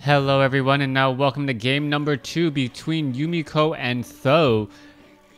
Hello everyone, and now welcome to game number 2 between Yumiko and Th000.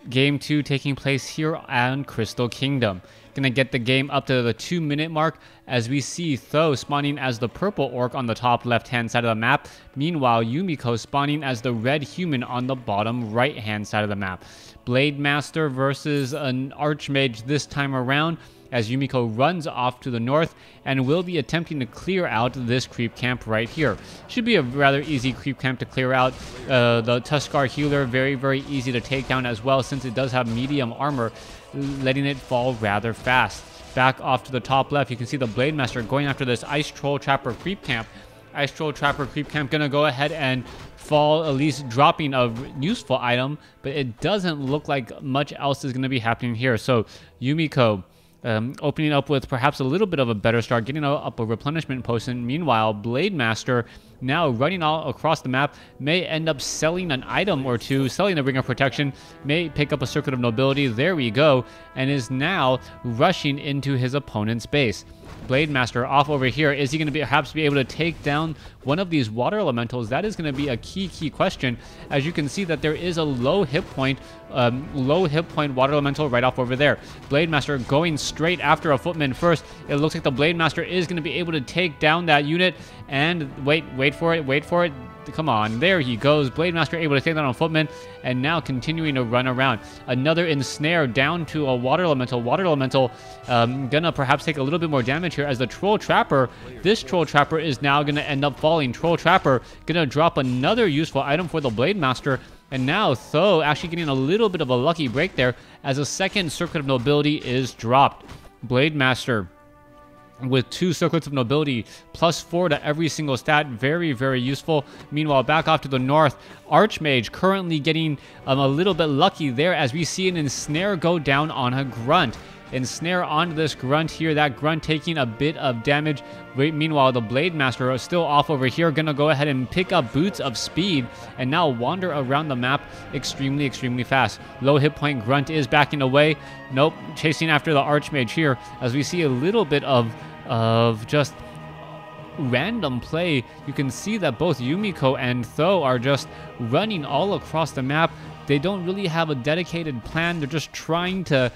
Game 2 taking place here on Crystal Kingdom. Gonna get the game up to the 2-minute mark as we see Th000 spawning as the purple orc on the top left hand side of the map. Meanwhile, Yumiko spawning as the red human on the bottom right hand side of the map. Blade Master versus an Archmage this time around, as Yumiko runs off to the north and will be attempting to clear out this creep camp right here. Should be a rather easy creep camp to clear out. The Tuskar healer, very easy to take down as well, since it does have medium armor, letting it fall rather fast. Back off to the top left, you can see the Blade Master going after this Ice Troll Trapper creep camp. Ice Troll Trapper creep camp gonna go ahead and fall, at least dropping a useful item, but it doesn't look like much else is gonna be happening here. So Yumiko opening up with perhaps a little bit of a better start, getting up a replenishment potion. Meanwhile, Blade Master, now running all across the map, may end up selling an item or two, selling the Ring of Protection, may pick up a Circuit of Nobility, there we go, and is now rushing into his opponent's base. Blade Master off over here. Is he going to perhaps be able to take down one of these water elementals? That is going to be a key question, as you can see that there is a low hit point water elemental right off over there. Blade Master going straight after a footman first. It looks like the Blade Master is going to be able to take down that unit, and wait for it. Come on, there he goes. Blade Master able to take down a footman, and now continuing to run around. Another ensnare down to a water elemental. Water elemental gonna perhaps take a little bit more damage here, as the Troll Trapper, this Troll Trapper is now gonna end up falling. Troll Trapper gonna drop another useful item for the Blade Master, and now Th000 actually getting a little bit of a lucky break there, as a second Circuit of Nobility is dropped. Blade Master with 2 Circuits of Nobility, +4 to every single stat, very useful. Meanwhile, back off to the north, Archmage currently getting a little bit lucky there, as we see an ensnare go down on a grunt. Ensnare onto this grunt here, that grunt taking a bit of damage. Meanwhile, the Blade Master is still off over here, gonna go ahead and pick up Boots of Speed and now wander around the map extremely fast. Low hit point grunt is backing away. Nope, chasing after the Archmage here, as we see a little bit of just random play. You can see that both Yumiko and Th000 are just running all across the map. They don't really have a dedicated plan. They're just trying to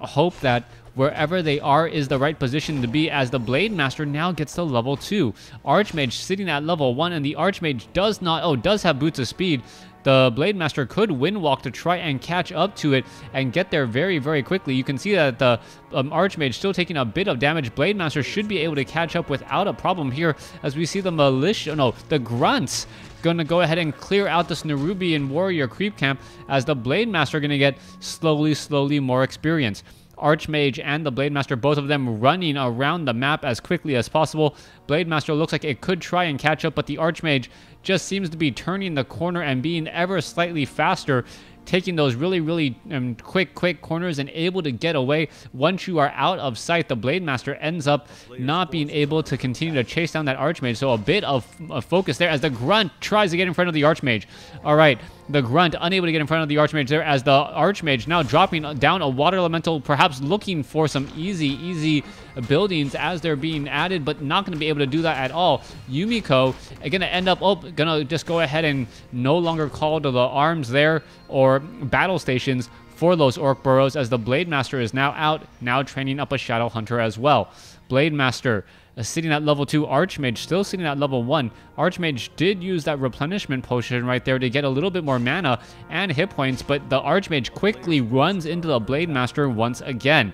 hope that wherever they are is the right position to be, as the Blade Master now gets to level 2. Archmage sitting at level 1, and the Archmage does have Boots of Speed. The Blade Master could wind walk to try and catch up to it and get there very quickly. You can see that the Archmage still taking a bit of damage. Blade Master should be able to catch up without a problem here, as we see the grunts gonna go ahead and clear out this Nerubian warrior creep camp, as the Blade Master gonna get slowly more experience. Archmage and the Blade Master, both of them running around the map as quickly as possible. Blade Master looks like it could try and catch up, but the Archmage just seems to be turning the corner and being ever slightly faster, taking those really quick corners and able to get away. Once you are out of sight, the Blade Master ends up not being able to continue to chase down that Archmage. So a bit of focus there, as the Grunt tries to get in front of the Archmage. All right, the Grunt unable to get in front of the Archmage there, as the Archmage now dropping down a water elemental, perhaps looking for some easy buildings as they're being added, but not going to be able to do that at all. Yumiko going to end up gonna just go ahead and no longer call to the arms there or battle stations for those orc burrows, as the Blade Master is now out, now training up a Shadow Hunter as well. Blade Master sitting at level 2, Archmage still sitting at level 1. Archmage did use that replenishment potion right there to get a little bit more mana and hit points, but the Archmage quickly runs into the Blade Master once again.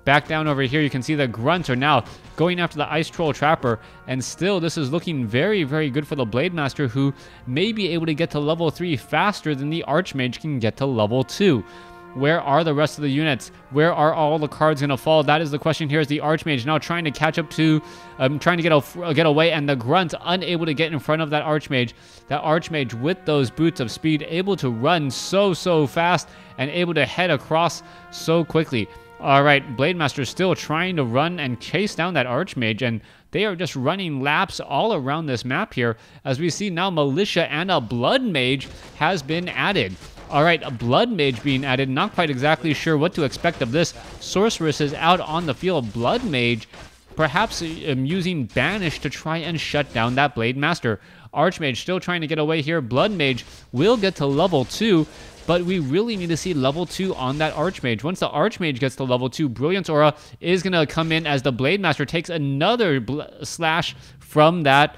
Back down over here, you can see the grunts are now going after the Ice Troll Trapper, and still this is looking very good for the Blade Master, who may be able to get to level 3 faster than the Archmage can get to level 2. Where are the rest of the units? Where are all the cards going to fall? That is the question here, as the Archmage now trying to catch up to, trying to get away, and the Grunt unable to get in front of that Archmage. That Archmage with those Boots of Speed, able to run so fast and able to head across so quickly. All right, Blade Master still trying to run and chase down that Archmage, and they are just running laps all around this map here, as we see now Militia and a Blood Mage has been added. All right, a Blood Mage being added. Not quite exactly sure what to expect of this. Sorceress is out on the field. Blood Mage perhaps using Banish to try and shut down that Blade Master. Archmage still trying to get away here. Blood Mage will get to level 2, but we really need to see level 2 on that Archmage. Once the Archmage gets to level 2, Brilliance Aura is going to come in as the Blade Master takes another slash from that.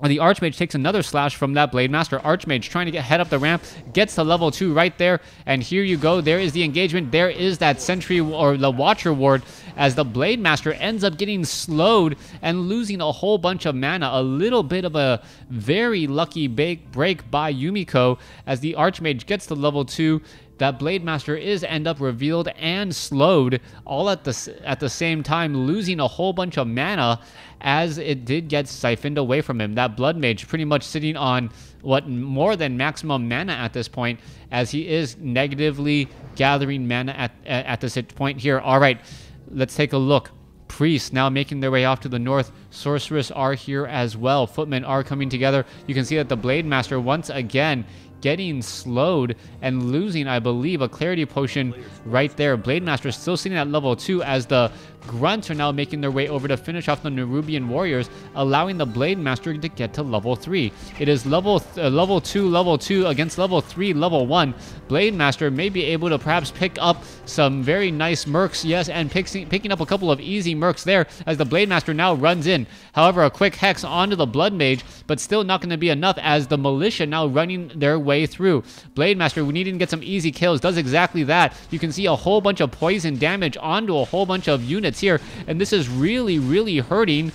The Archmage takes another slash from that Blade Master. Archmage trying to head up the ramp, gets to level 2 right there, and here you go. There is the engagement. There is that Sentry or the Watcher Ward as the Blade Master ends up getting slowed and losing a whole bunch of mana. A little bit of a very lucky break by Yumiko as the Archmage gets to level 2. That Blade Master is end up revealed and slowed all at the same time, losing a whole bunch of mana as it did get siphoned away from him. That Blood Mage pretty much sitting on what more than maximum mana at this point, as he is negatively gathering mana at this point here. All right, let's take a look. Priests now making their way off to the north. Sorceress are here as well. Footmen are coming together. You can see that the Blade Master once again getting slowed and losing, I believe, a Clarity Potion right there. Blade Master still sitting at level 2 as the Grunts are now making their way over to finish off the Nerubian Warriors, allowing the Blade Master to get to level 3. It is level 2 against level 3, level 1. Blade Master may be able to perhaps pick up some very nice mercs, yes, and picking up a couple of easy mercs there as the Blade Master now runs in. However, a quick Hex onto the Blood Mage, but still not going to be enough as the Militia now running their way through. Blade Master, we needing to get some easy kills, does exactly that. You can see a whole bunch of poison damage onto a whole bunch of units here, and this is really hurting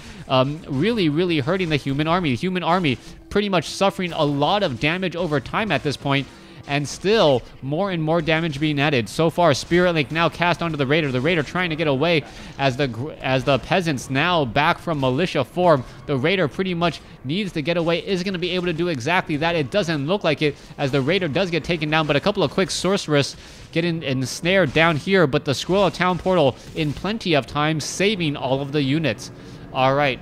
really hurting the human army. The human army pretty much suffering a lot of damage over time at this point, and still more and more damage being added. So far, Spirit Link now cast onto the Raider. The Raider trying to get away as the peasants now back from militia form. The Raider pretty much needs to get away. Is going to be able to do exactly that. It doesn't look like it as the Raider does get taken down, but a couple of quick Sorceress getting ensnared down here, but the Scroll of Town Portal in plenty of time saving all of the units. All right.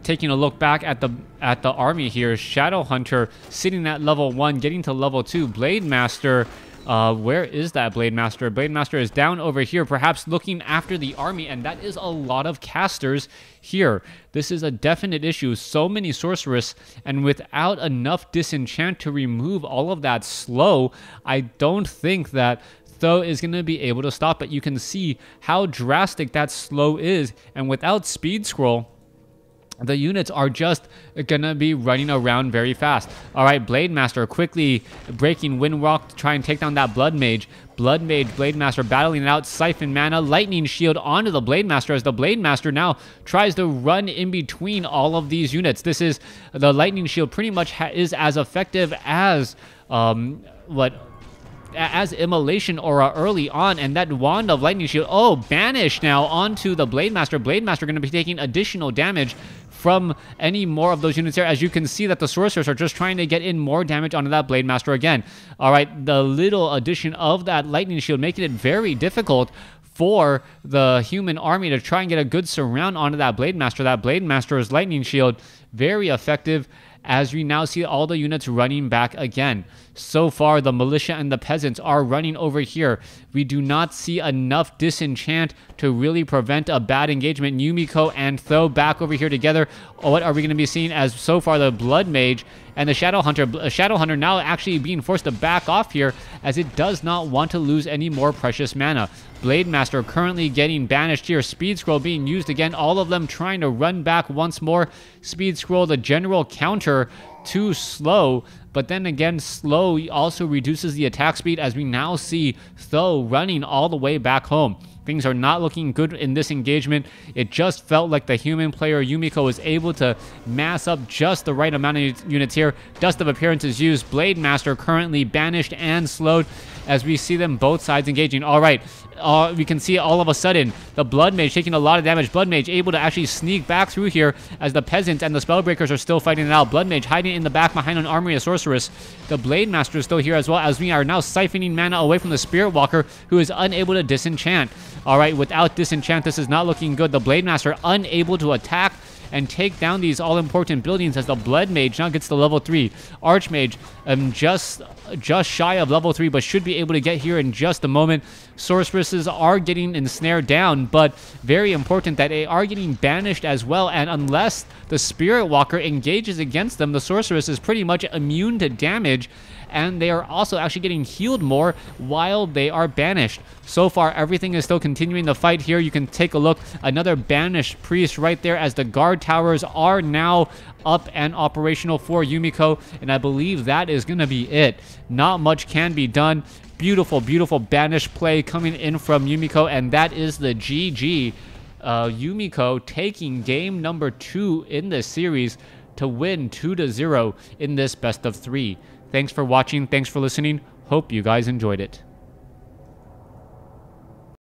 Taking a look back at the army here, Shadow Hunter sitting at level 1, getting to level 2. Blade Master, where is that Blade Master? Blade Master is down over here, perhaps looking after the army, and that is a lot of casters here. This is a definite issue. So many Sorceress, and without enough disenchant to remove all of that slow, I don't think that Th000 is going to be able to stop it. You can see how drastic that slow is, and without Speed Scroll, the units are just gonna be running around very fast. All right, Blade Master quickly breaking Windwalk to try and take down that Blood Mage. Blood Mage, Blade Master battling it out, siphon mana, Lightning Shield onto the Blade Master as the Blade Master now tries to run in between all of these units. This is the Lightning Shield pretty much is as effective as as Immolation Aura early on, and that Wand of Lightning Shield, Banish now onto the Blade Master. Blade Master going to be taking additional damage from any more of those units there, as you can see that the Sorcerers are just trying to get in more damage onto that Blade Master again. All right, the little addition of that Lightning Shield making it very difficult for the human army to try and get a good surround onto that Blade Master. That Blade Master's Lightning Shield, very effective, as we now see all the units running back again. So far, the militia and the peasants are running over here. We do not see enough disenchant to really prevent a bad engagement. Yumiko and Th000 back over here together. What are we going to be seeing as so far the Blood Mage and the Shadow Hunter? Shadow Hunter now actually being forced to back off here as it does not want to lose any more precious mana. Blade Master currently getting banished here. Speed Scroll being used again. All of them trying to run back once more. Speed Scroll, the general counter, too slow, but then again, slow also reduces the attack speed as we now see Th000 running all the way back home. Things are not looking good in this engagement. It just felt like the human player Yumiko was able to mass up just the right amount of units here. Dust of Appearance is used. Blade Master currently banished and slowed as we see them both sides engaging. All right, we can see all of a sudden the Blood Mage taking a lot of damage. Blood Mage able to actually sneak back through here as the peasants and the Spellbreakers are still fighting it out. Blood Mage hiding in the back behind an armory of Sorceress. The Blade Master is still here as well, as we are now siphoning mana away from the Spirit Walker, who is unable to disenchant. All right, without disenchant, this is not looking good. The Blade Master unable to attack and take down these all-important buildings as the Blood Mage now gets to level 3. Archmage just shy of level 3, but should be able to get here in just a moment. sorceresses are getting ensnared down, but very important that they are getting banished as well. And unless the Spirit Walker engages against them, the sorceress is pretty much immune to damage, and they are also actually getting healed more while they are banished. So far, everything is still continuing the fight here. You can take a look. Another banished priest right there as the guard towers are now up and operational for Yumiko, and I believe that is going to be it. Not much can be done. Beautiful, beautiful banished play coming in from Yumiko, and that is the GG. Yumiko taking game number 2 in this series to win 2-0 in this best of 3. Thanks for watching. Thanks for listening. Hope you guys enjoyed it.